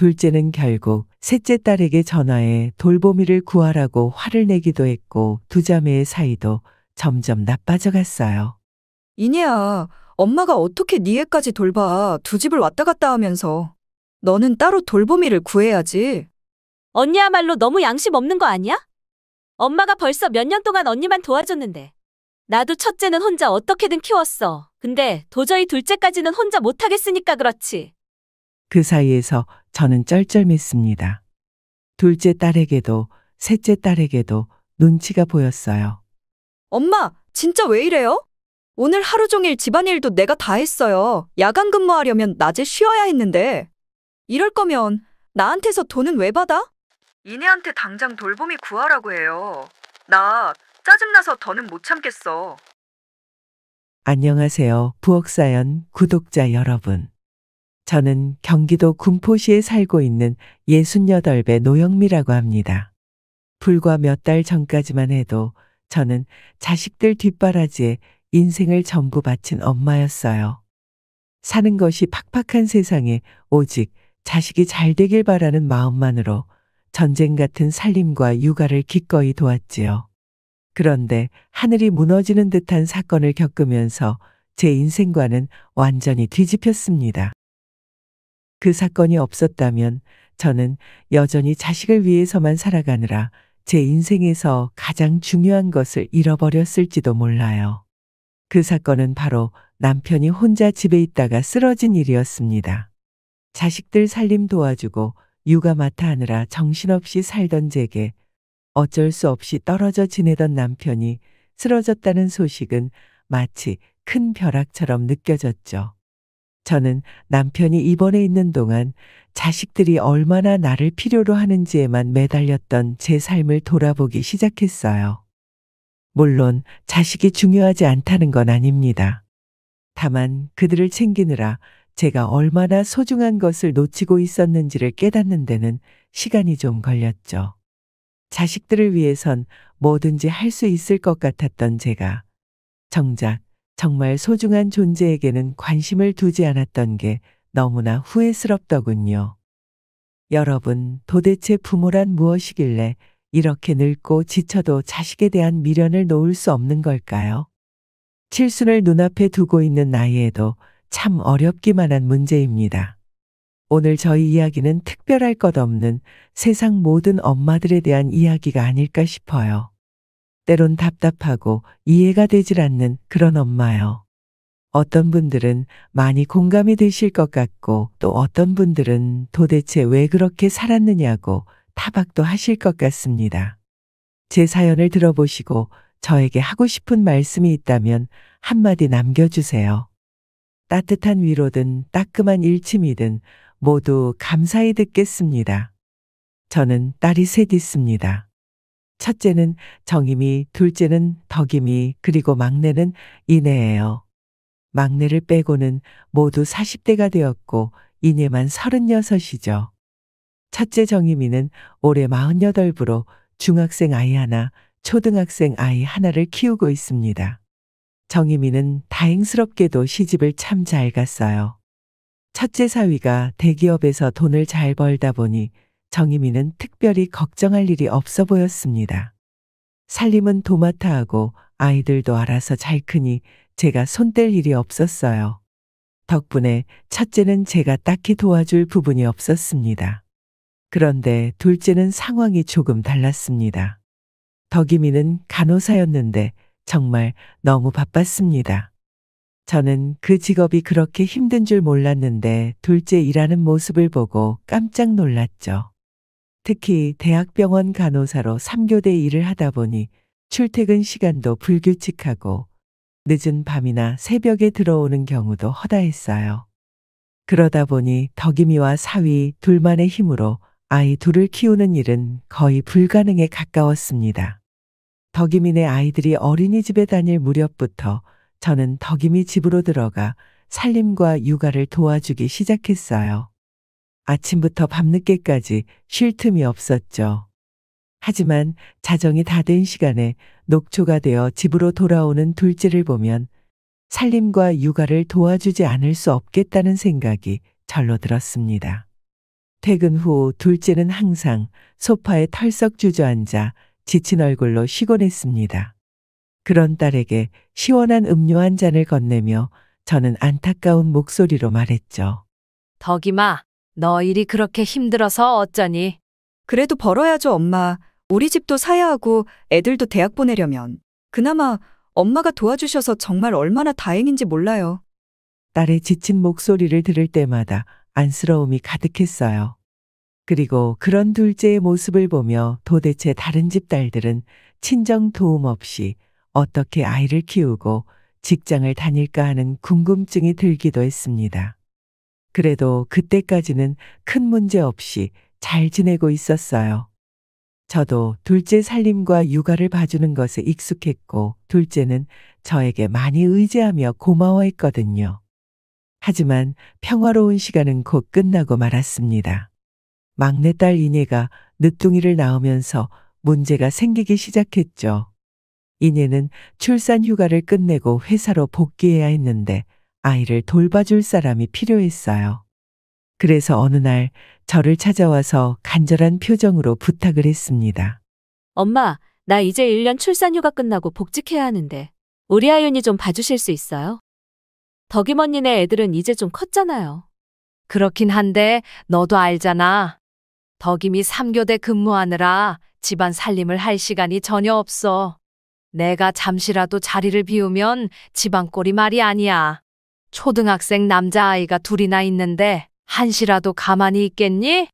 둘째는 결국 셋째 딸에게 전화해 돌보미를 구하라고 화를 내기도 했고 두 자매의 사이도 점점 나빠져 갔어요. 이내야, 엄마가 어떻게 네 애까지 돌봐. 두 집을 왔다 갔다 하면서. 너는 따로 돌보미를 구해야지. 언니야말로 너무 양심 없는 거 아니야? 엄마가 벌써 몇 년 동안 언니만 도와줬는데. 나도 첫째는 혼자 어떻게든 키웠어. 근데 도저히 둘째까지는 혼자 못하겠으니까 그렇지. 그 사이에서 저는 쩔쩔맸습니다. 둘째 딸에게도 셋째 딸에게도 눈치가 보였어요. 엄마, 진짜 왜 이래요? 오늘 하루 종일 집안일도 내가 다 했어요. 야간 근무하려면 낮에 쉬어야 했는데. 이럴 거면 나한테서 돈은 왜 받아? 이내한테 당장 돌보미 구하라고 해요. 나 짜증나서 더는 못 참겠어. 안녕하세요. 부엌사연 구독자 여러분. 저는 경기도 군포시에 살고 있는 68배 노영미라고 합니다. 불과 몇 달 전까지만 해도 저는 자식들 뒷바라지에 인생을 전부 바친 엄마였어요. 사는 것이 팍팍한 세상에 오직 자식이 잘 되길 바라는 마음만으로 전쟁 같은 살림과 육아를 기꺼이 도왔지요. 그런데 하늘이 무너지는 듯한 사건을 겪으면서 제 인생과는 완전히 뒤집혔습니다. 그 사건이 없었다면 저는 여전히 자식을 위해서만 살아가느라 제 인생에서 가장 중요한 것을 잃어버렸을지도 몰라요. 그 사건은 바로 남편이 혼자 집에 있다가 쓰러진 일이었습니다. 자식들 살림 도와주고 육아 맡아 하느라 정신없이 살던 제게 어쩔 수 없이 떨어져 지내던 남편이 쓰러졌다는 소식은 마치 큰 벼락처럼 느껴졌죠. 저는 남편이 입원해 있는 동안 자식들이 얼마나 나를 필요로 하는지에만 매달렸던 제 삶을 돌아보기 시작했어요. 물론 자식이 중요하지 않다는 건 아닙니다. 다만 그들을 챙기느라 제가 얼마나 소중한 것을 놓치고 있었는지를 깨닫는 데는 시간이 좀 걸렸죠. 자식들을 위해선 뭐든지 할 수 있을 것 같았던 제가 정작 정말 소중한 존재에게는 관심을 두지 않았던 게 너무나 후회스럽더군요. 여러분, 도대체 부모란 무엇이길래 이렇게 늙고 지쳐도 자식에 대한 미련을 놓을 수 없는 걸까요? 칠순을 눈앞에 두고 있는 나이에도 참 어렵기만 한 문제입니다. 오늘 저희 이야기는 특별할 것 없는 세상 모든 엄마들에 대한 이야기가 아닐까 싶어요. 때론 답답하고 이해가 되질 않는 그런 엄마요. 어떤 분들은 많이 공감이 되실 것 같고 또 어떤 분들은 도대체 왜 그렇게 살았느냐고 타박도 하실 것 같습니다. 제 사연을 들어보시고 저에게 하고 싶은 말씀이 있다면 한마디 남겨주세요. 따뜻한 위로든 따끔한 일침이든 모두 감사히 듣겠습니다. 저는 딸이 셋 있습니다. 첫째는 정임이, 둘째는 덕임이, 그리고 막내는 이내예요. 막내를 빼고는 모두 40대가 되었고 이내만 36이죠. 첫째 정임이는 올해 48부로 중학생 아이 하나, 초등학생 아이 하나를 키우고 있습니다. 정임이는 다행스럽게도 시집을 참 잘 갔어요. 첫째 사위가 대기업에서 돈을 잘 벌다 보니 정임이는 특별히 걱정할 일이 없어 보였습니다. 살림은 도맡아 하고 아이들도 알아서 잘 크니 제가 손 뗄 일이 없었어요. 덕분에 첫째는 제가 딱히 도와줄 부분이 없었습니다. 그런데 둘째는 상황이 조금 달랐습니다. 덕임이는 간호사였는데 정말 너무 바빴습니다. 저는 그 직업이 그렇게 힘든 줄 몰랐는데 둘째 일하는 모습을 보고 깜짝 놀랐죠. 특히 대학병원 간호사로 3교대 일을 하다 보니 출퇴근 시간도 불규칙하고 늦은 밤이나 새벽에 들어오는 경우도 허다했어요. 그러다 보니 덕임이와 사위 둘만의 힘으로 아이 둘을 키우는 일은 거의 불가능에 가까웠습니다. 덕임이네 아이들이 어린이집에 다닐 무렵부터 저는 덕임이 집으로 들어가 살림과 육아를 도와주기 시작했어요. 아침부터 밤늦게까지 쉴 틈이 없었죠. 하지만 자정이 다 된 시간에 녹초가 되어 집으로 돌아오는 둘째를 보면 살림과 육아를 도와주지 않을 수 없겠다는 생각이 절로 들었습니다. 퇴근 후 둘째는 항상 소파에 털썩 주저앉아 지친 얼굴로 쉬곤 했습니다. 그런 딸에게 시원한 음료 한 잔을 건네며 저는 안타까운 목소리로 말했죠. 덕임아, 너 일이 그렇게 힘들어서 어쩌니? 그래도 벌어야죠, 엄마. 우리 집도 사야 하고 애들도 대학 보내려면. 그나마 엄마가 도와주셔서 정말 얼마나 다행인지 몰라요. 딸의 지친 목소리를 들을 때마다 안쓰러움이 가득했어요. 그리고 그런 둘째의 모습을 보며 도대체 다른 집 딸들은 친정 도움 없이 어떻게 아이를 키우고 직장을 다닐까 하는 궁금증이 들기도 했습니다. 그래도 그때까지는 큰 문제 없이 잘 지내고 있었어요. 저도 둘째 살림과 육아를 봐주는 것에 익숙했고 둘째는 저에게 많이 의지하며 고마워했거든요. 하지만 평화로운 시간은 곧 끝나고 말았습니다. 막내딸 이내가 늦둥이를 낳으면서 문제가 생기기 시작했죠. 이내는 출산 휴가를 끝내고 회사로 복귀해야 했는데 아이를 돌봐줄 사람이 필요했어요. 그래서 어느 날 저를 찾아와서 간절한 표정으로 부탁을 했습니다. 엄마, 나 이제 1년 출산 휴가 끝나고 복직해야 하는데 우리 아윤이 좀 봐주실 수 있어요? 덕임 언니네 애들은 이제 좀 컸잖아요. 그렇긴 한데 너도 알잖아. 덕임이 3교대 근무하느라 집안 살림을 할 시간이 전혀 없어. 내가 잠시라도 자리를 비우면 집안 꼴이 말이 아니야. 초등학생 남자아이가 둘이나 있는데 한시라도 가만히 있겠니?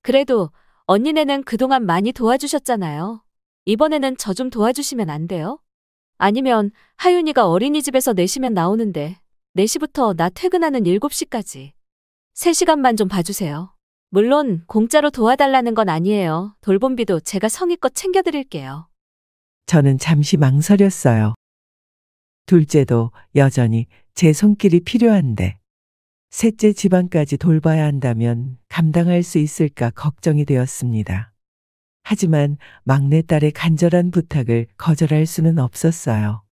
그래도 언니네는 그동안 많이 도와주셨잖아요. 이번에는 저 좀 도와주시면 안 돼요? 아니면 하윤이가 어린이집에서 4시면 나오는데 4시부터 나 퇴근하는 7시까지 3시간만 좀 봐주세요. 물론 공짜로 도와달라는 건 아니에요. 돌봄비도 제가 성의껏 챙겨드릴게요. 저는 잠시 망설였어요. 둘째도 여전히 제 손길이 필요한데 셋째 집안까지 돌봐야 한다면 감당할 수 있을까 걱정이 되었습니다. 하지만 막내딸의 간절한 부탁을 거절할 수는 없었어요.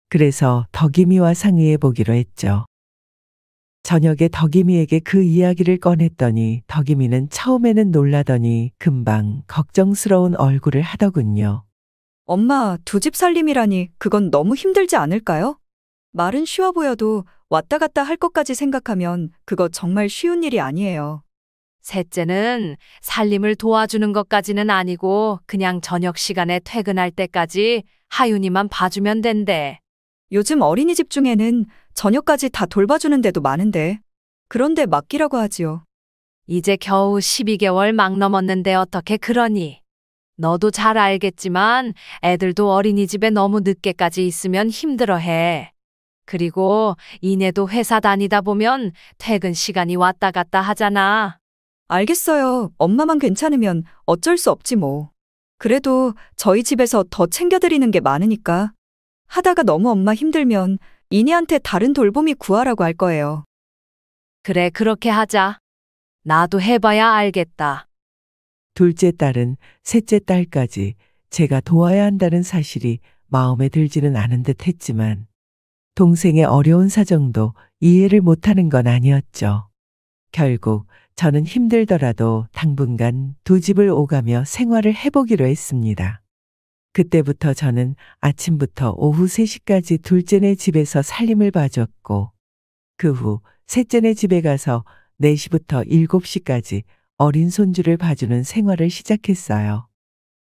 그래서 덕임이와 상의해 보기로 했죠. 저녁에 덕임이에게 그 이야기를 꺼냈더니 덕임이는 처음에는 놀라더니 금방 걱정스러운 얼굴을 하더군요. 엄마, 두 집 살림이라니 그건 너무 힘들지 않을까요? 말은 쉬워 보여도 왔다 갔다 할 것까지 생각하면 그거 정말 쉬운 일이 아니에요. 셋째는 살림을 도와주는 것까지는 아니고 그냥 저녁 시간에 퇴근할 때까지 하윤이만 봐주면 된대. 요즘 어린이집 중에는 저녁까지 다 돌봐주는 데도 많은데. 그런데 맡기라고 하지요. 이제 겨우 12개월 막 넘었는데 어떻게 그러니? 너도 잘 알겠지만 애들도 어린이집에 너무 늦게까지 있으면 힘들어해. 그리고 이내도 회사 다니다 보면 퇴근 시간이 왔다 갔다 하잖아. 알겠어요. 엄마만 괜찮으면 어쩔 수 없지 뭐. 그래도 저희 집에서 더 챙겨드리는 게 많으니까. 하다가 너무 엄마 힘들면 이니한테 다른 돌봄이 구하라고 할 거예요. 그래, 그렇게 하자. 나도 해봐야 알겠다. 둘째 딸은 셋째 딸까지 제가 도와야 한다는 사실이 마음에 들지는 않은 듯 했지만 동생의 어려운 사정도 이해를 못하는 건 아니었죠. 결국 저는 힘들더라도 당분간 두 집을 오가며 생활을 해보기로 했습니다. 그때부터 저는 아침부터 오후 3시까지 둘째네 집에서 살림을 봐줬고 그 후 셋째네 집에 가서 4시부터 7시까지 어린 손주를 봐주는 생활을 시작했어요.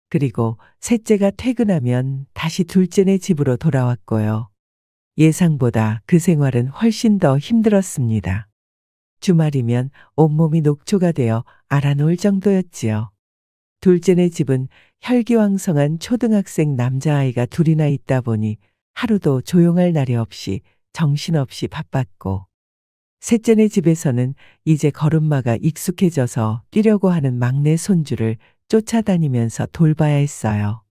그리고 셋째가 퇴근하면 다시 둘째네 집으로 돌아왔고요. 예상보다 그 생활은 훨씬 더 힘들었습니다. 주말이면 온몸이 녹초가 되어 알아놓을 정도였지요. 둘째네 집은 혈기왕성한 초등학생 남자아이가 둘이나 있다 보니 하루도 조용할 날이 없이 정신없이 바빴고 셋째네 집에서는 이제 걸음마가 익숙해져서 뛰려고 하는 막내 손주를 쫓아다니면서 돌봐야 했어요.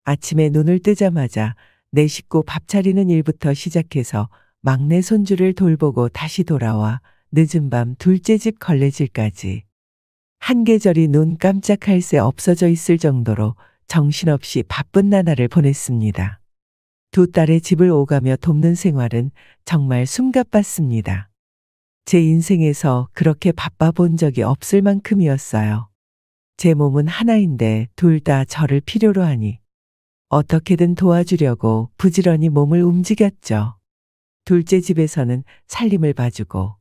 아침에 눈을 뜨자마자 내 식구 밥 차리는 일부터 시작해서 막내 손주를 돌보고 다시 돌아와 늦은 밤 둘째 집 걸레질까지. 한 계절이 눈 깜짝할 새 없어져 있을 정도로 정신없이 바쁜 나날을 보냈습니다. 두 딸의 집을 오가며 돕는 생활은 정말 숨가빴습니다. 제 인생에서 그렇게 바빠 본 적이 없을 만큼이었어요. 제 몸은 하나인데 둘 다 저를 필요로 하니 어떻게든 도와주려고 부지런히 몸을 움직였죠. 둘째 집에서는 살림을 봐주고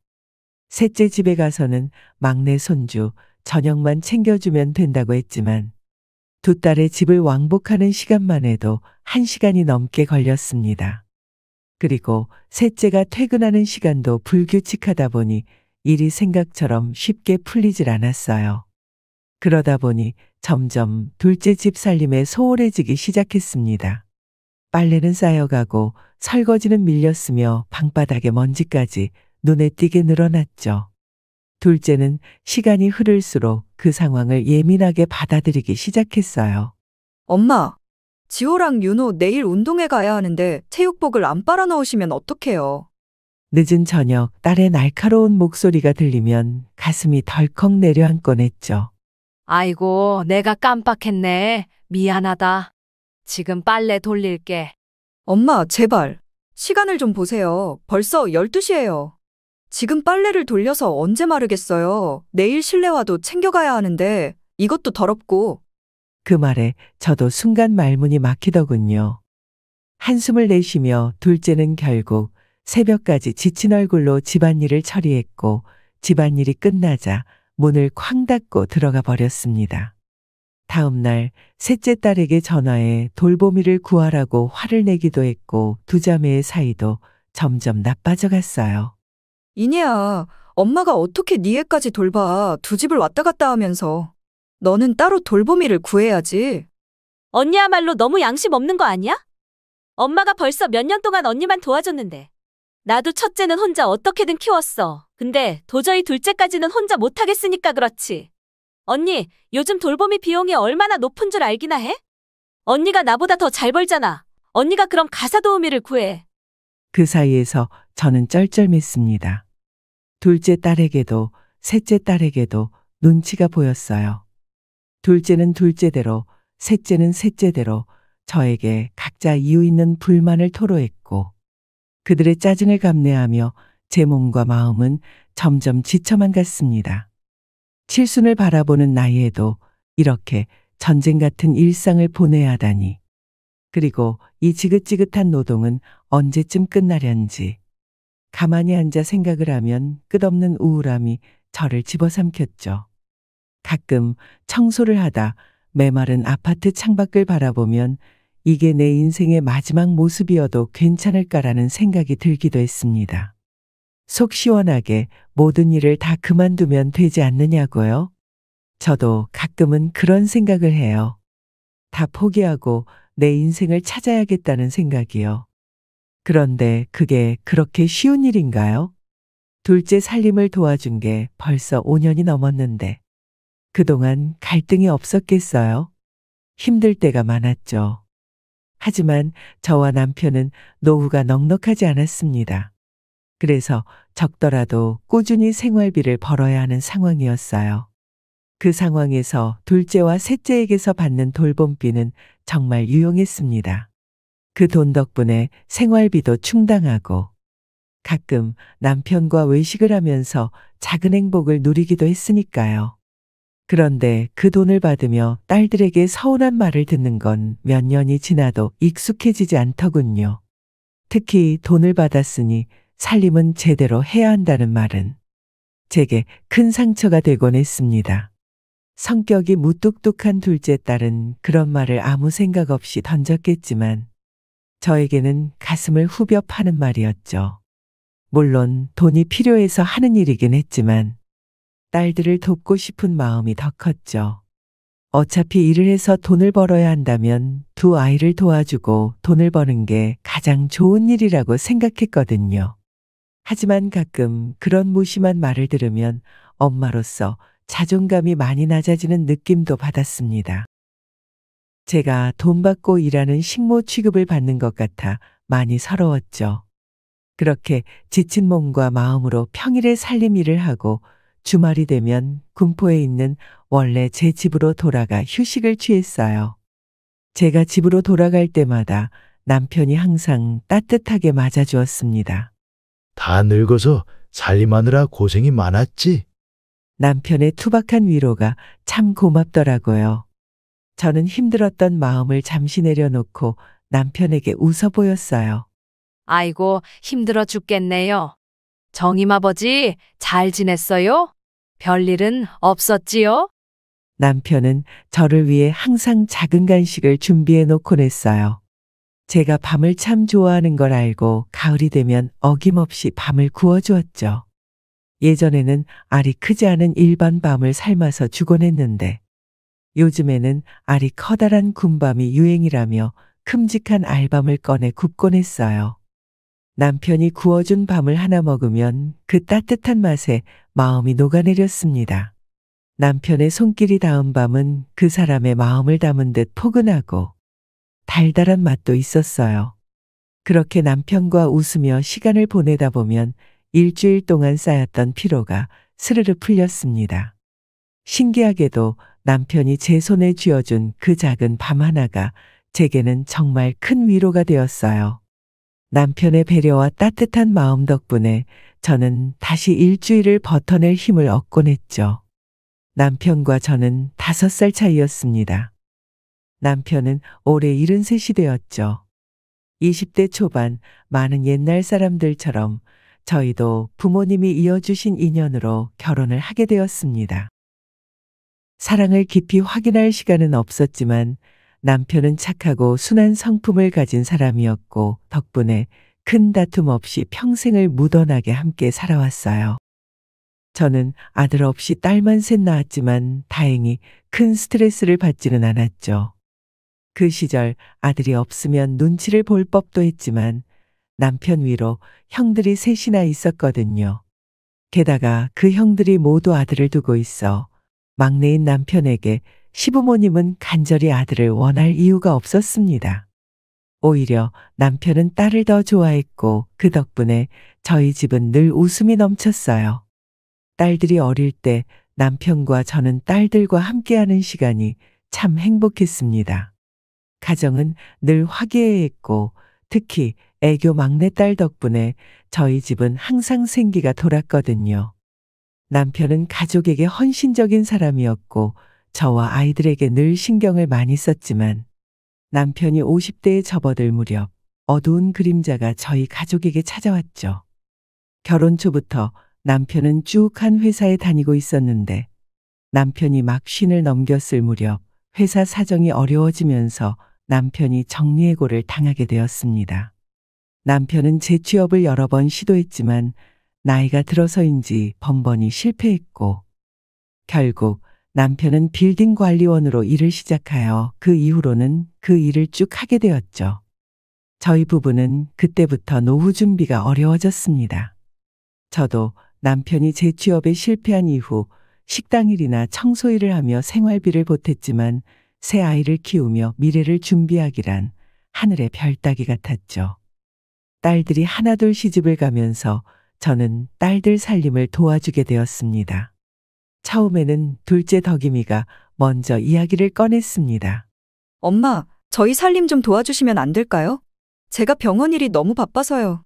셋째 집에 가서는 막내 손주 저녁만 챙겨주면 된다고 했지만 두 딸의 집을 왕복하는 시간만 해도 1시간이 넘게 걸렸습니다. 그리고 셋째가 퇴근하는 시간도 불규칙하다 보니 일이 생각처럼 쉽게 풀리질 않았어요. 그러다 보니 점점 둘째 집 살림에 소홀해지기 시작했습니다. 빨래는 쌓여가고 설거지는 밀렸으며 방바닥에 먼지까지 눈에 띄게 늘어났죠. 둘째는 시간이 흐를수록 그 상황을 예민하게 받아들이기 시작했어요. 엄마, 지호랑 윤호 내일 운동회 가야 하는데 체육복을 안 빨아 넣으시면 어떡해요? 늦은 저녁 딸의 날카로운 목소리가 들리면 가슴이 덜컥 내려앉곤 했죠. 아이고, 내가 깜빡했네. 미안하다. 지금 빨래 돌릴게. 엄마, 제발. 시간을 좀 보세요. 벌써 12시예요. 지금 빨래를 돌려서 언제 마르겠어요? 내일 실내화도 챙겨가야 하는데 이것도 더럽고. 그 말에 저도 순간 말문이 막히더군요. 한숨을 내쉬며 둘째는 결국 새벽까지 지친 얼굴로 집안일을 처리했고 집안일이 끝나자 문을 쾅 닫고 들어가 버렸습니다. 다음 날 셋째 딸에게 전화해 돌보미를 구하라고 화를 내기도 했고 두 자매의 사이도 점점 나빠져 갔어요. 이니야, 엄마가 어떻게 네 애까지 돌봐. 두 집을 왔다 갔다 하면서. 너는 따로 돌보미를 구해야지. 언니야말로 너무 양심 없는 거 아니야? 엄마가 벌써 몇 년 동안 언니만 도와줬는데. 나도 첫째는 혼자 어떻게든 키웠어. 근데 도저히 둘째까지는 혼자 못하겠으니까 그렇지. 언니, 요즘 돌보미 비용이 얼마나 높은 줄 알기나 해? 언니가 나보다 더 잘 벌잖아. 언니가 그럼 가사 도우미를 구해. 그 사이에서 저는 쩔쩔맸습니다. 둘째 딸에게도 셋째 딸에게도 눈치가 보였어요. 둘째는 둘째대로, 셋째는 셋째대로 저에게 각자 이유 있는 불만을 토로했고 그들의 짜증을 감내하며 제 몸과 마음은 점점 지쳐만 갔습니다. 칠순을 바라보는 나이에도 이렇게 전쟁 같은 일상을 보내야 하다니. 그리고 이 지긋지긋한 노동은 언제쯤 끝나련지. 가만히 앉아 생각을 하면 끝없는 우울함이 저를 집어삼켰죠. 가끔 청소를 하다 메마른 아파트 창밖을 바라보면 이게 내 인생의 마지막 모습이어도 괜찮을까라는 생각이 들기도 했습니다. 속 시원하게 모든 일을 다 그만두면 되지 않느냐고요? 저도 가끔은 그런 생각을 해요. 다 포기하고 내 인생을 찾아야겠다는 생각이요. 그런데 그게 그렇게 쉬운 일인가요? 둘째 살림을 도와준 게 벌써 5년이 넘었는데 그동안 갈등이 없었겠어요? 힘들 때가 많았죠. 하지만 저와 남편은 노후가 넉넉하지 않았습니다. 그래서 적더라도 꾸준히 생활비를 벌어야 하는 상황이었어요. 그 상황에서 둘째와 셋째에게서 받는 돌봄비는 정말 유용했습니다. 그 돈 덕분에 생활비도 충당하고 가끔 남편과 외식을 하면서 작은 행복을 누리기도 했으니까요. 그런데 그 돈을 받으며 딸들에게 서운한 말을 듣는 건 몇 년이 지나도 익숙해지지 않더군요. 특히 돈을 받았으니 살림은 제대로 해야 한다는 말은 제게 큰 상처가 되곤 했습니다. 성격이 무뚝뚝한 둘째 딸은 그런 말을 아무 생각 없이 던졌겠지만 저에게는 가슴을 후벼 파는 말이었죠. 물론 돈이 필요해서 하는 일이긴 했지만 딸들을 돕고 싶은 마음이 더 컸죠. 어차피 일을 해서 돈을 벌어야 한다면 두 아이를 도와주고 돈을 버는 게 가장 좋은 일이라고 생각했거든요. 하지만 가끔 그런 무심한 말을 들으면 엄마로서 자존감이 많이 낮아지는 느낌도 받았습니다. 제가 돈 받고 일하는 식모 취급을 받는 것 같아 많이 서러웠죠. 그렇게 지친 몸과 마음으로 평일에 살림 일을 하고 주말이 되면 군포에 있는 원래 제 집으로 돌아가 휴식을 취했어요. 제가 집으로 돌아갈 때마다 남편이 항상 따뜻하게 맞아주었습니다. 다 늙어서 살림하느라 고생이 많았지? 남편의 투박한 위로가 참 고맙더라고요. 저는 힘들었던 마음을 잠시 내려놓고 남편에게 웃어 보였어요. 아이고, 힘들어 죽겠네요. 정임 아버지, 잘 지냈어요? 별일은 없었지요? 남편은 저를 위해 항상 작은 간식을 준비해 놓곤 했어요. 제가 밤을 참 좋아하는 걸 알고 가을이 되면 어김없이 밤을 구워주었죠. 예전에는 알이 크지 않은 일반 밤을 삶아서 주곤 했는데 요즘에는 알이 커다란 군밤이 유행이라며 큼직한 알밤을 꺼내 굽곤 했어요. 남편이 구워준 밤을 하나 먹으면 그 따뜻한 맛에 마음이 녹아내렸습니다. 남편의 손길이 닿은 밤은 그 사람의 마음을 담은 듯 포근하고 달달한 맛도 있었어요. 그렇게 남편과 웃으며 시간을 보내다 보면 일주일 동안 쌓였던 피로가 스르르 풀렸습니다. 신기하게도 남편이 제 손에 쥐어준 그 작은 밤 하나가 제게는 정말 큰 위로가 되었어요. 남편의 배려와 따뜻한 마음 덕분에 저는 다시 일주일을 버텨낼 힘을 얻곤 했죠. 남편과 저는 5살 차이였습니다. 남편은 올해 73이 되었죠. 20대 초반 많은 옛날 사람들처럼 저희도 부모님이 이어주신 인연으로 결혼을 하게 되었습니다. 사랑을 깊이 확인할 시간은 없었지만 남편은 착하고 순한 성품을 가진 사람이었고 덕분에 큰 다툼 없이 평생을 무던하게 함께 살아왔어요. 저는 아들 없이 딸만 셋 낳았지만 다행히 큰 스트레스를 받지는 않았죠. 그 시절 아들이 없으면 눈치를 볼 법도 했지만 남편 위로 형들이 셋이나 있었거든요. 게다가 그 형들이 모두 아들을 두고 있어 막내인 남편에게 시부모님은 간절히 아들을 원할 이유가 없었습니다. 오히려 남편은 딸을 더 좋아했고 그 덕분에 저희 집은 늘 웃음이 넘쳤어요. 딸들이 어릴 때 남편과 저는 딸들과 함께하는 시간이 참 행복했습니다. 가정은 늘 화기애애했고 특히 애교 막내딸 덕분에 저희 집은 항상 생기가 돌았거든요. 남편은 가족에게 헌신적인 사람이었고 저와 아이들에게 늘 신경을 많이 썼지만 남편이 50대에 접어들 무렵 어두운 그림자가 저희 가족에게 찾아왔죠. 결혼 초부터 남편은 쭉 한 회사에 다니고 있었는데 남편이 막 쉰을 넘겼을 무렵 회사 사정이 어려워지면서 남편이 정리해고를 당하게 되었습니다. 남편은 재취업을 여러 번 시도했지만 나이가 들어서인지 번번이 실패했고 결국 남편은 빌딩 관리원으로 일을 시작하여 그 이후로는 그 일을 쭉 하게 되었죠. 저희 부부는 그때부터 노후 준비가 어려워졌습니다. 저도 남편이 재취업에 실패한 이후 식당 일이나 청소 일을 하며 생활비를 보탰지만 새 아이를 키우며 미래를 준비하기란 하늘의 별 따기 같았죠. 딸들이 하나둘 시집을 가면서 저는 딸들 살림을 도와주게 되었습니다. 처음에는 둘째 덕임이가 먼저 이야기를 꺼냈습니다. 엄마, 저희 살림 좀 도와주시면 안 될까요? 제가 병원 일이 너무 바빠서요.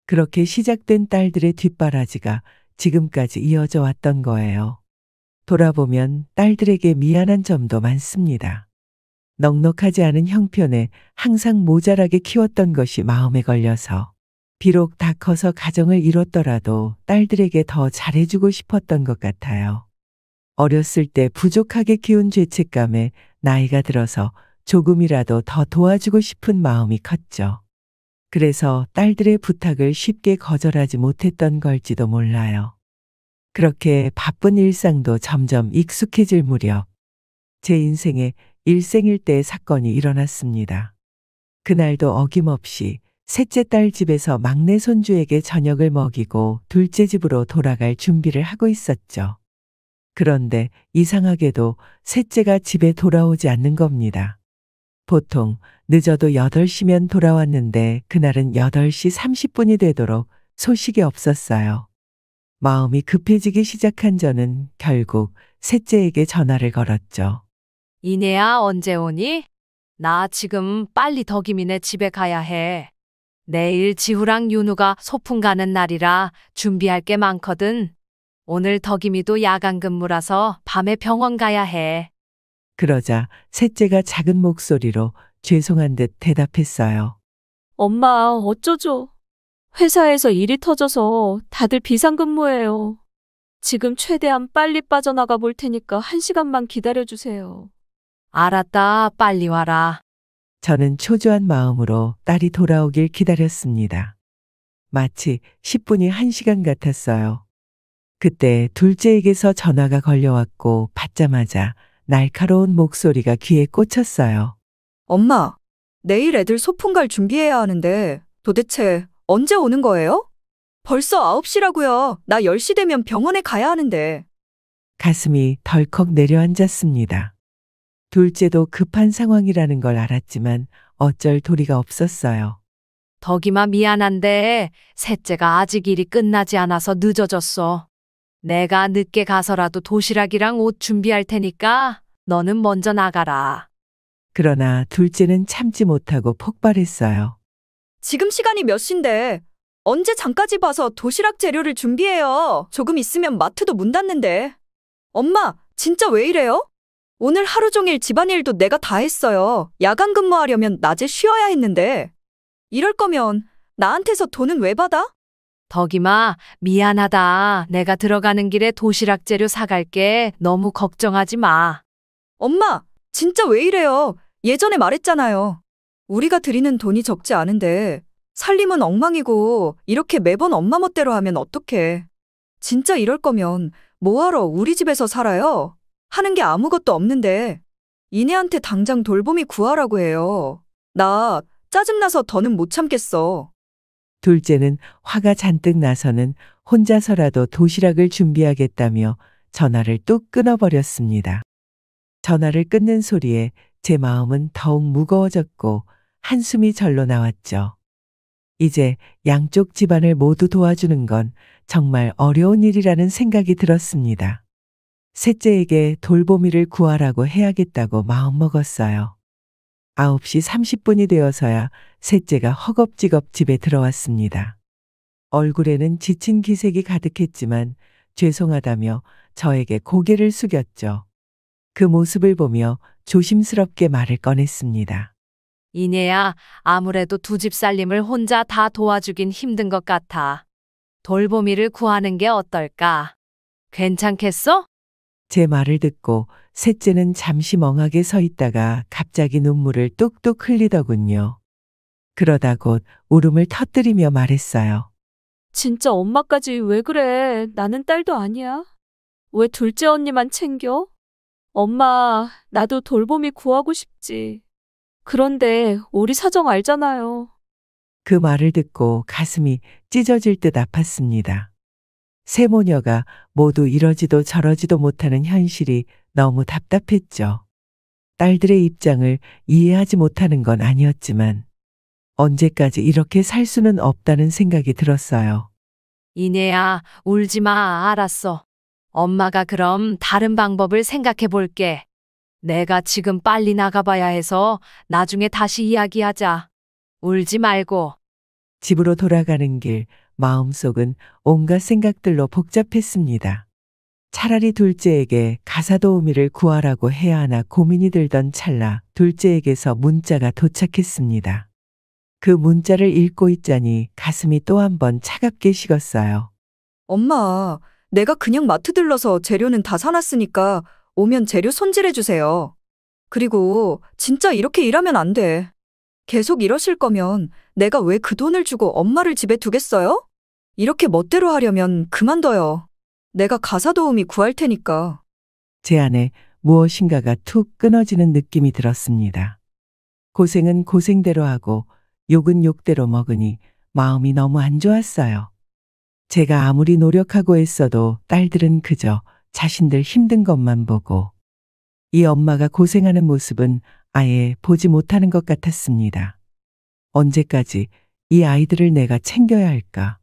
그렇게 시작된 딸들의 뒷바라지가 지금까지 이어져 왔던 거예요. 돌아보면 딸들에게 미안한 점도 많습니다. 넉넉하지 않은 형편에 항상 모자라게 키웠던 것이 마음에 걸려서 비록 다 커서 가정을 이뤘더라도 딸들에게 더 잘해주고 싶었던 것 같아요. 어렸을 때 부족하게 키운 죄책감에 나이가 들어서 조금이라도 더 도와주고 싶은 마음이 컸죠. 그래서 딸들의 부탁을 쉽게 거절하지 못했던 걸지도 몰라요. 그렇게 바쁜 일상도 점점 익숙해질 무렵 제 인생에 일생일대의 사건이 일어났습니다. 그날도 어김없이 셋째 딸 집에서 막내 손주에게 저녁을 먹이고 둘째 집으로 돌아갈 준비를 하고 있었죠. 그런데 이상하게도 셋째가 집에 돌아오지 않는 겁니다. 보통 늦어도 8시면 돌아왔는데 그날은 8시 30분이 되도록 소식이 없었어요. 마음이 급해지기 시작한 저는 결국 셋째에게 전화를 걸었죠. 이내야 언제 오니? 나 지금 빨리 덕임이네 집에 가야 해. 내일 지우랑 윤우가 소풍 가는 날이라 준비할 게 많거든. 오늘 덕임이도 야간 근무라서 밤에 병원 가야 해. 그러자 셋째가 작은 목소리로 죄송한 듯 대답했어요. 엄마, 어쩌죠? 회사에서 일이 터져서 다들 비상근무예요. 지금 최대한 빨리 빠져나가 볼 테니까 1시간만 기다려주세요. 알았다, 빨리 와라. 저는 초조한 마음으로 딸이 돌아오길 기다렸습니다. 마치 10분이 1시간 같았어요. 그때 둘째에게서 전화가 걸려왔고 받자마자 날카로운 목소리가 귀에 꽂혔어요. 엄마, 내일 애들 소풍 갈 준비해야 하는데 도대체 언제 오는 거예요? 벌써 9시라고요. 나 10시 되면 병원에 가야 하는데. 가슴이 덜컥 내려앉았습니다. 둘째도 급한 상황이라는 걸 알았지만 어쩔 도리가 없었어요. 덕임아 미안한데 셋째가 아직 일이 끝나지 않아서 늦어졌어. 내가 늦게 가서라도 도시락이랑 옷 준비할 테니까 너는 먼저 나가라. 그러나 둘째는 참지 못하고 폭발했어요. 지금 시간이 몇 시인데 언제 장까지 봐서 도시락 재료를 준비해요. 조금 있으면 마트도 문 닫는데. 엄마, 진짜 왜 이래요? 오늘 하루 종일 집안일도 내가 다 했어요. 야간 근무하려면 낮에 쉬어야 했는데. 이럴 거면 나한테서 돈은 왜 받아? 덕임아 미안하다. 내가 들어가는 길에 도시락 재료 사갈게. 너무 걱정하지 마. 엄마, 진짜 왜 이래요? 예전에 말했잖아요. 우리가 드리는 돈이 적지 않은데 살림은 엉망이고 이렇게 매번 엄마 멋대로 하면 어떡해. 진짜 이럴 거면 뭐하러 우리 집에서 살아요? 하는 게 아무것도 없는데 이내한테 당장 돌봄이 구하라고 해요. 나 짜증나서 더는 못 참겠어. 둘째는 화가 잔뜩 나서는 혼자서라도 도시락을 준비하겠다며 전화를 뚝 끊어버렸습니다. 전화를 끊는 소리에 제 마음은 더욱 무거워졌고 한숨이 절로 나왔죠. 이제 양쪽 집안을 모두 도와주는 건 정말 어려운 일이라는 생각이 들었습니다. 셋째에게 돌보미를 구하라고 해야겠다고 마음먹었어요. 9시 30분이 되어서야 셋째가 허겁지겁 집에 들어왔습니다. 얼굴에는 지친 기색이 가득했지만 죄송하다며 저에게 고개를 숙였죠. 그 모습을 보며 조심스럽게 말을 꺼냈습니다. 이내야 아무래도 두 집 살림을 혼자 다 도와주긴 힘든 것 같아. 돌보미를 구하는 게 어떨까? 괜찮겠어? 제 말을 듣고 셋째는 잠시 멍하게 서 있다가 갑자기 눈물을 뚝뚝 흘리더군요. 그러다 곧 울음을 터뜨리며 말했어요. 진짜 엄마까지 왜 그래? 나는 딸도 아니야. 왜 둘째 언니만 챙겨? 엄마, 나도 돌봄이 구하고 싶지. 그런데 우리 사정 알잖아요. 그 말을 듣고 가슴이 찢어질 듯 아팠습니다. 세 모녀가 모두 이러지도 저러지도 못하는 현실이 너무 답답했죠. 딸들의 입장을 이해하지 못하는 건 아니었지만 언제까지 이렇게 살 수는 없다는 생각이 들었어요. 이내야 울지 마. 알았어. 엄마가 그럼 다른 방법을 생각해 볼게. 내가 지금 빨리 나가봐야 해서 나중에 다시 이야기하자. 울지 말고. 집으로 돌아가는 길 마음속은 온갖 생각들로 복잡했습니다. 차라리 둘째에게 가사 도우미를 구하라고 해야 하나 고민이 들던 찰나 둘째에게서 문자가 도착했습니다. 그 문자를 읽고 있자니 가슴이 또 한 번 차갑게 식었어요. 엄마, 내가 그냥 마트 들러서 재료는 다 사놨으니까 오면 재료 손질해주세요. 그리고 진짜 이렇게 일하면 안 돼. 계속 이러실 거면 내가 왜 그 돈을 주고 엄마를 집에 두겠어요? 이렇게 멋대로 하려면 그만둬요. 내가 가사 도우미 구할 테니까. 제 안에 무엇인가가 툭 끊어지는 느낌이 들었습니다. 고생은 고생대로 하고 욕은 욕대로 먹으니 마음이 너무 안 좋았어요. 제가 아무리 노력하고 애써도 딸들은 그저 자신들 힘든 것만 보고 이 엄마가 고생하는 모습은 아예 보지 못하는 것 같았습니다. 언제까지 이 아이들을 내가 챙겨야 할까?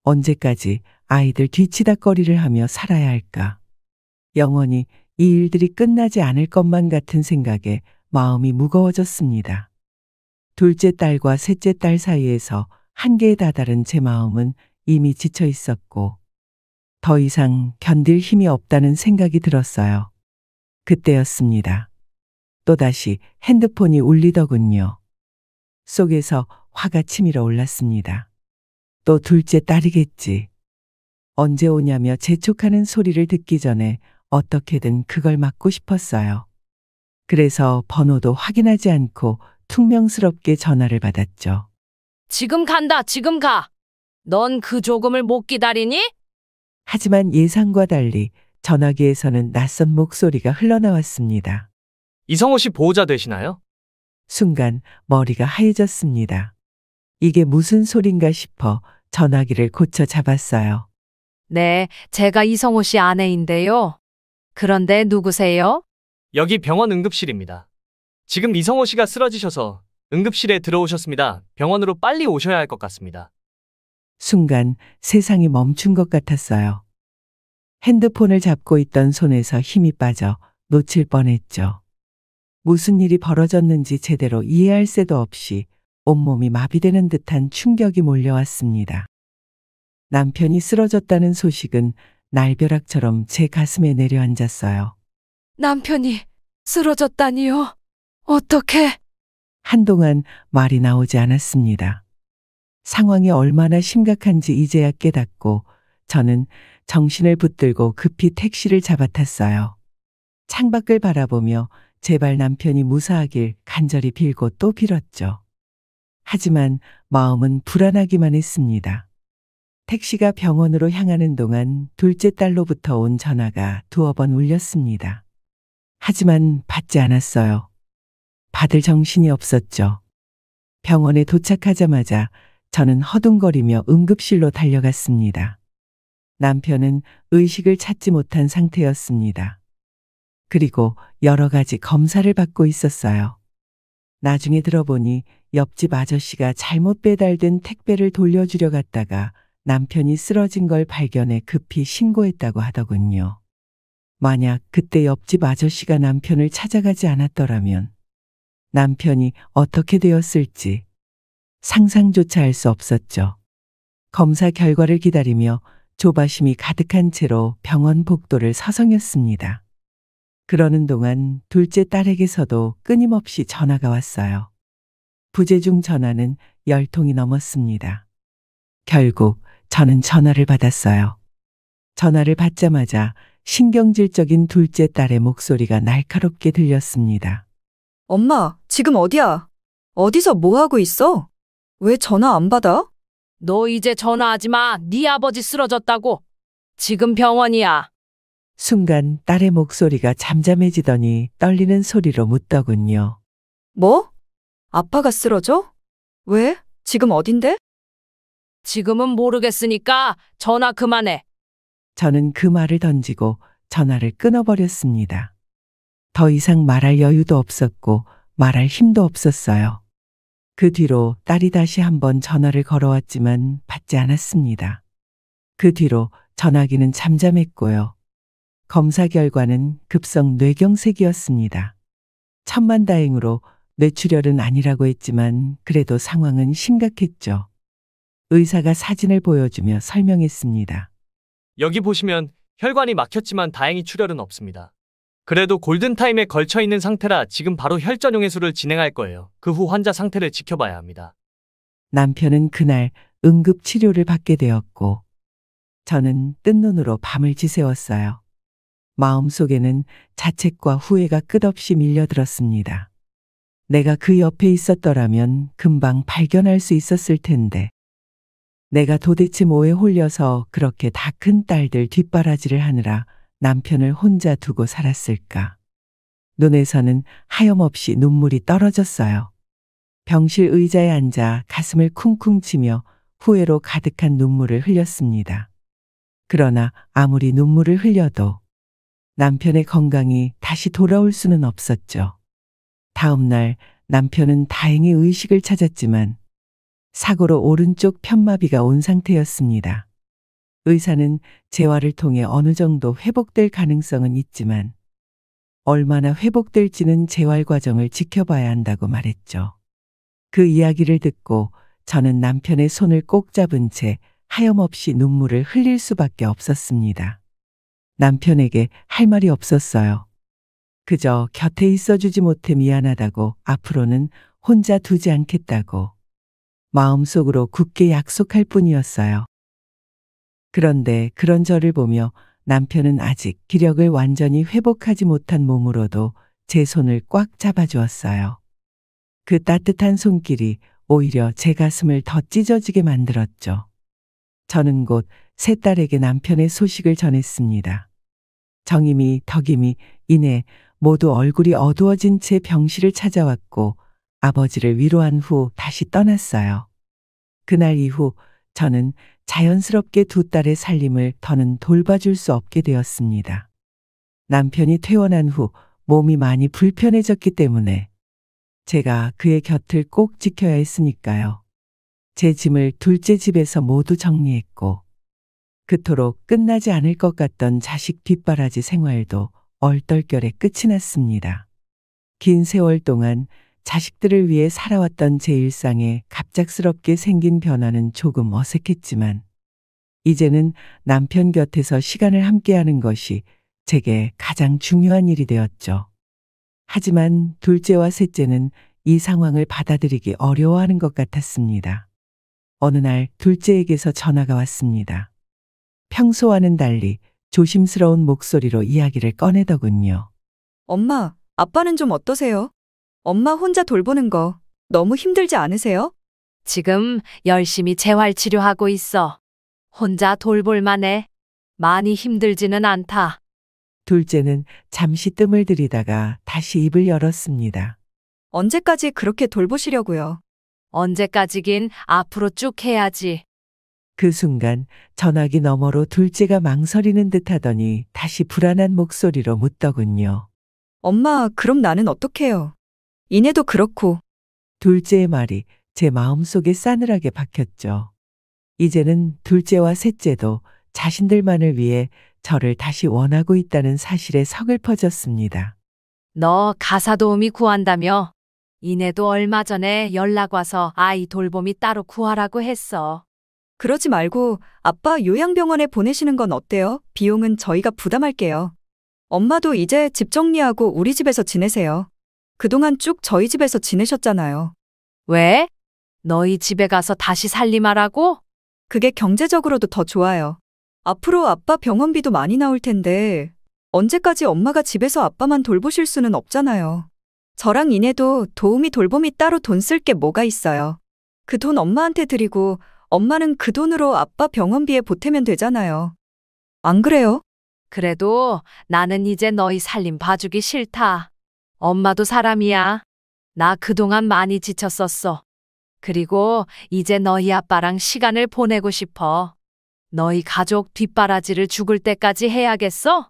언제까지 아이들 뒤치다꺼리를 하며 살아야 할까? 영원히 이 일들이 끝나지 않을 것만 같은 생각에 마음이 무거워졌습니다. 둘째 딸과 셋째 딸 사이에서 한계에 다다른 제 마음은 이미 지쳐 있었고 더 이상 견딜 힘이 없다는 생각이 들었어요. 그때였습니다. 또다시 핸드폰이 울리더군요. 속에서 화가 치밀어 올랐습니다. 또 둘째 딸이겠지. 언제 오냐며 재촉하는 소리를 듣기 전에 어떻게든 그걸 막고 싶었어요. 그래서 번호도 확인하지 않고 퉁명스럽게 전화를 받았죠. 지금 간다, 지금 가. 넌 그 조금을 못 기다리니? 하지만 예상과 달리 전화기에서는 낯선 목소리가 흘러나왔습니다. 이성호 씨 보호자 되시나요? 순간 머리가 하얘졌습니다. 이게 무슨 소린가 싶어 전화기를 고쳐 잡았어요. 네, 제가 이성호 씨 아내인데요. 그런데 누구세요? 여기 병원 응급실입니다. 지금 이성호 씨가 쓰러지셔서 응급실에 들어오셨습니다. 병원으로 빨리 오셔야 할 것 같습니다. 순간 세상이 멈춘 것 같았어요. 핸드폰을 잡고 있던 손에서 힘이 빠져 놓칠 뻔했죠. 무슨 일이 벌어졌는지 제대로 이해할 새도 없이 온몸이 마비되는 듯한 충격이 몰려왔습니다. 남편이 쓰러졌다는 소식은 날벼락처럼 제 가슴에 내려앉았어요. 남편이 쓰러졌다니요? 어떻게? 한동안 말이 나오지 않았습니다. 상황이 얼마나 심각한지 이제야 깨닫고 저는 정신을 붙들고 급히 택시를 잡아탔어요. 창밖을 바라보며 제발 남편이 무사하길 간절히 빌고 또 빌었죠. 하지만 마음은 불안하기만 했습니다. 택시가 병원으로 향하는 동안 둘째 딸로부터 온 전화가 두어 번 울렸습니다. 하지만 받지 않았어요. 받을 정신이 없었죠. 병원에 도착하자마자 저는 허둥거리며 응급실로 달려갔습니다. 남편은 의식을 찾지 못한 상태였습니다. 그리고 여러 가지 검사를 받고 있었어요. 나중에 들어보니 옆집 아저씨가 잘못 배달된 택배를 돌려주려 갔다가 남편이 쓰러진 걸 발견해 급히 신고했다고 하더군요. 만약 그때 옆집 아저씨가 남편을 찾아가지 않았더라면 남편이 어떻게 되었을지 상상조차 할 수 없었죠. 검사 결과를 기다리며 조바심이 가득한 채로 병원 복도를 서성였습니다. 그러는 동안 둘째 딸에게서도 끊임없이 전화가 왔어요. 부재중 전화는 10통이 넘었습니다. 결국 저는 전화를 받았어요. 전화를 받자마자 신경질적인 둘째 딸의 목소리가 날카롭게 들렸습니다. 엄마, 지금 어디야? 어디서 뭐 하고 있어? 왜 전화 안 받아? 너 이제 전화하지 마. 네 아버지 쓰러졌다고. 지금 병원이야. 순간 딸의 목소리가 잠잠해지더니 떨리는 소리로 묻더군요. 뭐? 아빠가 쓰러져? 왜? 지금 어딘데? 지금은 모르겠으니까 전화 그만해. 저는 그 말을 던지고 전화를 끊어버렸습니다. 더 이상 말할 여유도 없었고 말할 힘도 없었어요. 그 뒤로 딸이 다시 한번 전화를 걸어왔지만 받지 않았습니다. 그 뒤로 전화기는 잠잠했고요. 검사 결과는 급성 뇌경색이었습니다. 천만다행으로 뇌출혈은 아니라고 했지만 그래도 상황은 심각했죠. 의사가 사진을 보여주며 설명했습니다. 여기 보시면 혈관이 막혔지만 다행히 출혈은 없습니다. 그래도 골든타임에 걸쳐 있는 상태라 지금 바로 혈전용해수를 진행할 거예요. 그 후 환자 상태를 지켜봐야 합니다. 남편은 그날 응급치료를 받게 되었고 저는 뜬 눈으로 밤을 지새웠어요. 마음속에는 자책과 후회가 끝없이 밀려들었습니다. 내가 그 옆에 있었더라면 금방 발견할 수 있었을 텐데 내가 도대체 뭐에 홀려서 그렇게 다 큰 딸들 뒷바라지를 하느라 남편을 혼자 두고 살았을까. 눈에서는 하염없이 눈물이 떨어졌어요. 병실 의자에 앉아 가슴을 쿵쿵 치며 후회로 가득한 눈물을 흘렸습니다. 그러나 아무리 눈물을 흘려도 남편의 건강이 다시 돌아올 수는 없었죠. 다음 날 남편은 다행히 의식을 찾았지만 사고로 오른쪽 편마비가 온 상태였습니다. 의사는 재활을 통해 어느 정도 회복될 가능성은 있지만 얼마나 회복될지는 재활 과정을 지켜봐야 한다고 말했죠. 그 이야기를 듣고 저는 남편의 손을 꼭 잡은 채 하염없이 눈물을 흘릴 수밖에 없었습니다. 남편에게 할 말이 없었어요. 그저 곁에 있어주지 못해 미안하다고, 앞으로는 혼자 두지 않겠다고 마음속으로 굳게 약속할 뿐이었어요. 그런데 그런 저를 보며 남편은 아직 기력을 완전히 회복하지 못한 몸으로도 제 손을 꽉 잡아주었어요. 그 따뜻한 손길이 오히려 제 가슴을 더 찢어지게 만들었죠. 저는 곧 세 딸에게 남편의 소식을 전했습니다. 정임이, 덕임이, 이내 모두 얼굴이 어두워진 채 병실을 찾아왔고 아버지를 위로한 후 다시 떠났어요. 그날 이후 저는 자연스럽게 두 딸의 살림을 더는 돌봐줄 수 없게 되었습니다. 남편이 퇴원한 후 몸이 많이 불편해졌기 때문에 제가 그의 곁을 꼭 지켜야 했으니까요. 제 짐을 둘째 집에서 모두 정리했고, 그토록 끝나지 않을 것 같던 자식 뒷바라지 생활도 얼떨결에 끝이 났습니다. 긴 세월 동안 자식들을 위해 살아왔던 제 일상에 갑작스럽게 생긴 변화는 조금 어색했지만, 이제는 남편 곁에서 시간을 함께하는 것이 제게 가장 중요한 일이 되었죠. 하지만 둘째와 셋째는 이 상황을 받아들이기 어려워하는 것 같았습니다. 어느 날 둘째에게서 전화가 왔습니다. 평소와는 달리 조심스러운 목소리로 이야기를 꺼내더군요. 엄마, 아빠는 좀 어떠세요? 엄마 혼자 돌보는 거 너무 힘들지 않으세요? 지금 열심히 재활치료하고 있어. 혼자 돌볼만해. 많이 힘들지는 않다. 둘째는 잠시 뜸을 들이다가 다시 입을 열었습니다. 언제까지 그렇게 돌보시려고요? 언제까지긴 앞으로 쭉 해야지. 그 순간 전화기 너머로 둘째가 망설이는 듯 하더니 다시 불안한 목소리로 묻더군요. 엄마, 그럼 나는 어떡해요? 이내도 그렇고. 둘째의 말이 제 마음속에 싸늘하게 박혔죠. 이제는 둘째와 셋째도 자신들만을 위해 저를 다시 원하고 있다는 사실에 서글퍼졌습니다. 너 가사 도우미 구한다며? 이내도 얼마 전에 연락 와서 아이 돌봄이 따로 구하라고 했어. 그러지 말고 아빠 요양병원에 보내시는 건 어때요? 비용은 저희가 부담할게요. 엄마도 이제 집 정리하고 우리 집에서 지내세요. 그동안 쭉 저희 집에서 지내셨잖아요. 왜? 너희 집에 가서 다시 살림하라고? 그게 경제적으로도 더 좋아요. 앞으로 아빠 병원비도 많이 나올 텐데 언제까지 엄마가 집에서 아빠만 돌보실 수는 없잖아요. 저랑 이내도 도우미 돌봄이 따로 돈 쓸 게 뭐가 있어요. 그 돈 엄마한테 드리고 엄마는 그 돈으로 아빠 병원비에 보태면 되잖아요. 안 그래요? 그래도 나는 이제 너희 살림 봐주기 싫다. 엄마도 사람이야. 나 그동안 많이 지쳤었어. 그리고 이제 너희 아빠랑 시간을 보내고 싶어. 너희 가족 뒷바라지를 죽을 때까지 해야겠어?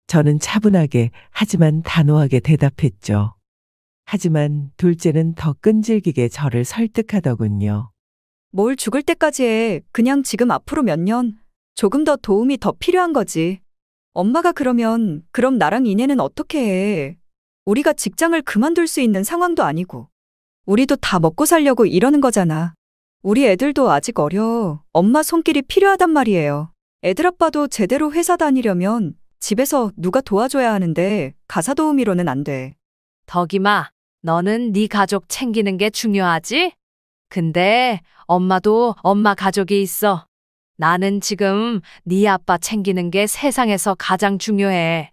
저는 차분하게 하지만 단호하게 대답했죠. 하지만 둘째는 더 끈질기게 저를 설득하더군요. 뭘 죽을 때까지 해. 그냥 지금 앞으로 몇 년 조금 더 도움이 더 필요한 거지. 엄마가 그러면 그럼 나랑 이내는 어떻게 해? 우리가 직장을 그만둘 수 있는 상황도 아니고. 우리도 다 먹고 살려고 이러는 거잖아. 우리 애들도 아직 어려. 엄마 손길이 필요하단 말이에요. 애들 아빠도 제대로 회사 다니려면 집에서 누가 도와줘야 하는데 가사 도우미로는 안 돼. 덕임아, 너는 네 가족 챙기는 게 중요하지? 근데 엄마도 엄마 가족이 있어. 나는 지금 네 아빠 챙기는 게 세상에서 가장 중요해.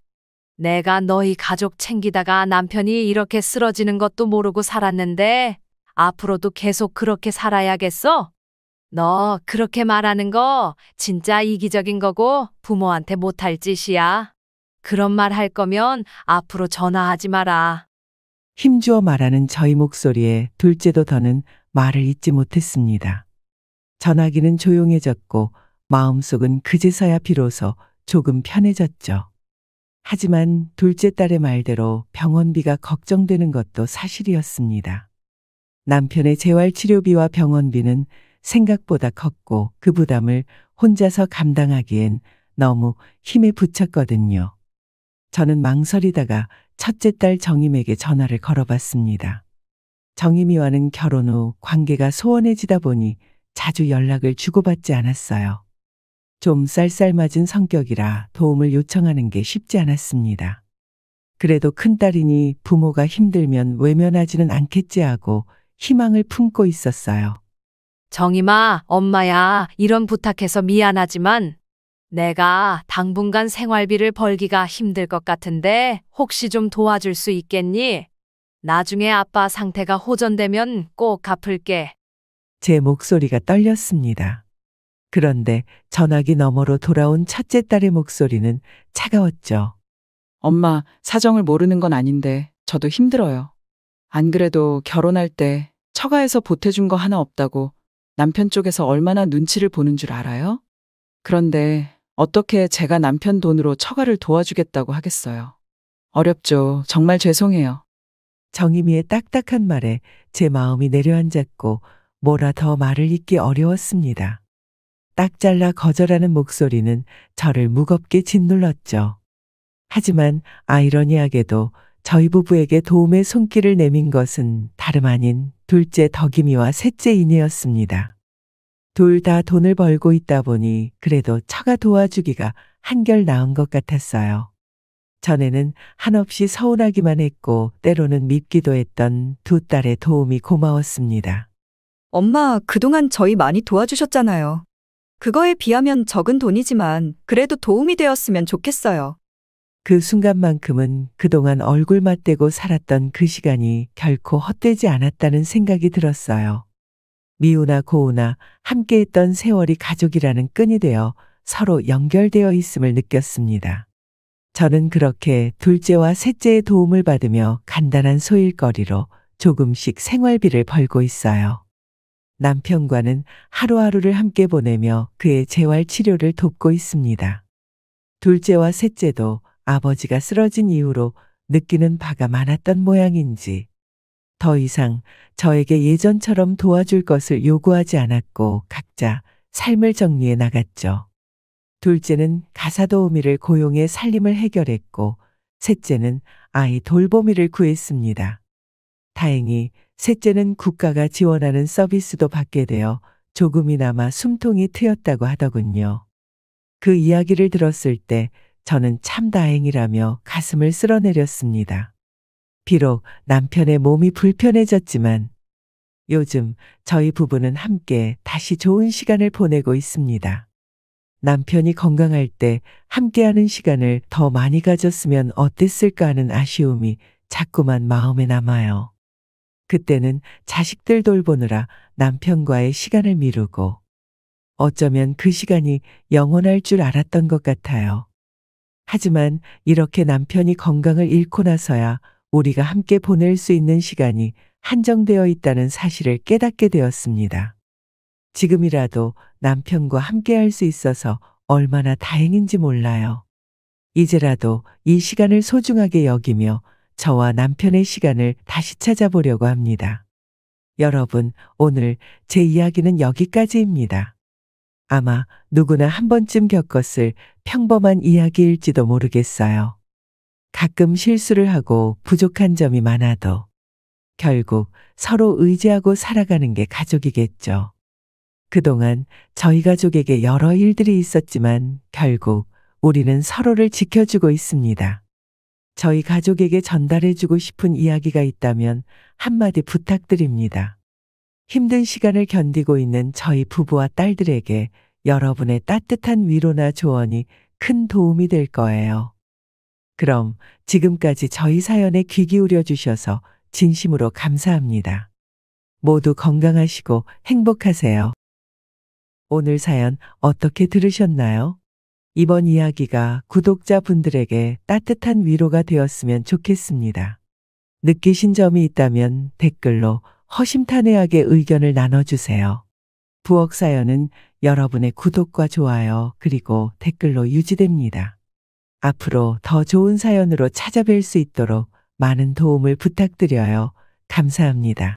내가 너희 가족 챙기다가 남편이 이렇게 쓰러지는 것도 모르고 살았는데 앞으로도 계속 그렇게 살아야겠어? 너 그렇게 말하는 거 진짜 이기적인 거고 부모한테 못할 짓이야. 그런 말 할 거면 앞으로 전화하지 마라. 힘주어 말하는 저희 목소리에 둘째도 더는 말을 잇지 못했습니다. 전화기는 조용해졌고 마음속은 그제서야 비로소 조금 편해졌죠. 하지만 둘째 딸의 말대로 병원비가 걱정되는 것도 사실이었습니다. 남편의 재활치료비와 병원비는 생각보다 컸고 그 부담을 혼자서 감당하기엔 너무 힘에 부쳤거든요. 저는 망설이다가 첫째 딸 정임에게 전화를 걸어봤습니다. 정희미와는 결혼 후 관계가 소원해지다 보니 자주 연락을 주고받지 않았어요. 좀 쌀쌀맞은 성격이라 도움을 요청하는 게 쉽지 않았습니다. 그래도 큰딸이니 부모가 힘들면 외면하지는 않겠지 하고 희망을 품고 있었어요. 정임아, 엄마야, 이런 부탁해서 미안하지만 내가 당분간 생활비를 벌기가 힘들 것 같은데 혹시 좀 도와줄 수 있겠니? 나중에 아빠 상태가 호전되면 꼭 갚을게. 제 목소리가 떨렸습니다. 그런데 전화기 너머로 돌아온 첫째 딸의 목소리는 차가웠죠. 엄마, 사정을 모르는 건 아닌데 저도 힘들어요. 안 그래도 결혼할 때 처가에서 보태준 거 하나 없다고 남편 쪽에서 얼마나 눈치를 보는 줄 알아요? 그런데 어떻게 제가 남편 돈으로 처가를 도와주겠다고 하겠어요. 어렵죠. 정말 죄송해요. 정희미의 딱딱한 말에 제 마음이 내려앉았고 뭐라 더 말을 잇기 어려웠습니다. 딱 잘라 거절하는 목소리는 저를 무겁게 짓눌렀죠. 하지만 아이러니하게도 저희 부부에게 도움의 손길을 내민 것은 다름 아닌 둘째 덕임이와 셋째 인이었습니다. 둘 다 돈을 벌고 있다 보니 그래도 처가 도와주기가 한결 나은 것 같았어요. 전에는 한없이 서운하기만 했고 때로는 밉기도 했던 두 딸의 도움이 고마웠습니다. 엄마, 그동안 저희 많이 도와주셨잖아요. 그거에 비하면 적은 돈이지만 그래도 도움이 되었으면 좋겠어요. 그 순간만큼은 그동안 얼굴 맞대고 살았던 그 시간이 결코 헛되지 않았다는 생각이 들었어요. 미우나 고우나 함께했던 세월이 가족이라는 끈이 되어 서로 연결되어 있음을 느꼈습니다. 저는 그렇게 둘째와 셋째의 도움을 받으며 간단한 소일거리로 조금씩 생활비를 벌고 있어요. 남편과는 하루하루를 함께 보내며 그의 재활 치료를 돕고 있습니다. 둘째와 셋째도 아버지가 쓰러진 이후로 느끼는 바가 많았던 모양인지 더 이상 저에게 예전처럼 도와줄 것을 요구하지 않았고 각자 삶을 정리해 나갔죠. 둘째는 가사 도우미를 고용해 살림을 해결했고 셋째는 아이 돌보미를 구했습니다. 다행히 셋째는 국가가 지원하는 서비스도 받게 되어 조금이나마 숨통이 트였다고 하더군요. 그 이야기를 들었을 때 저는 참 다행이라며 가슴을 쓸어내렸습니다. 비록 남편의 몸이 불편해졌지만 요즘 저희 부부는 함께 다시 좋은 시간을 보내고 있습니다. 남편이 건강할 때 함께하는 시간을 더 많이 가졌으면 어땠을까 하는 아쉬움이 자꾸만 마음에 남아요. 그때는 자식들 돌보느라 남편과의 시간을 미루고 어쩌면 그 시간이 영원할 줄 알았던 것 같아요. 하지만 이렇게 남편이 건강을 잃고 나서야 우리가 함께 보낼 수 있는 시간이 한정되어 있다는 사실을 깨닫게 되었습니다. 지금이라도 남편과 함께 할 수 있어서 얼마나 다행인지 몰라요. 이제라도 이 시간을 소중하게 여기며 저와 남편의 시간을 다시 찾아보려고 합니다. 여러분, 오늘 제 이야기는 여기까지입니다. 아마 누구나 한 번쯤 겪었을 평범한 이야기일지도 모르겠어요. 가끔 실수를 하고 부족한 점이 많아도 결국 서로 의지하고 살아가는 게 가족이겠죠. 그동안 저희 가족에게 여러 일들이 있었지만 결국 우리는 서로를 지켜주고 있습니다. 저희 가족에게 전달해주고 싶은 이야기가 있다면 한마디 부탁드립니다. 힘든 시간을 견디고 있는 저희 부부와 딸들에게 여러분의 따뜻한 위로나 조언이 큰 도움이 될 거예요. 그럼 지금까지 저희 사연에 귀 기울여 주셔서 진심으로 감사합니다. 모두 건강하시고 행복하세요. 오늘 사연 어떻게 들으셨나요? 이번 이야기가 구독자분들에게 따뜻한 위로가 되었으면 좋겠습니다. 느끼신 점이 있다면 댓글로 허심탄회하게 의견을 나눠주세요. 부엌 사연은 여러분의 구독과 좋아요 그리고 댓글로 유지됩니다. 앞으로 더 좋은 사연으로 찾아뵐 수 있도록 많은 도움을 부탁드려요. 감사합니다.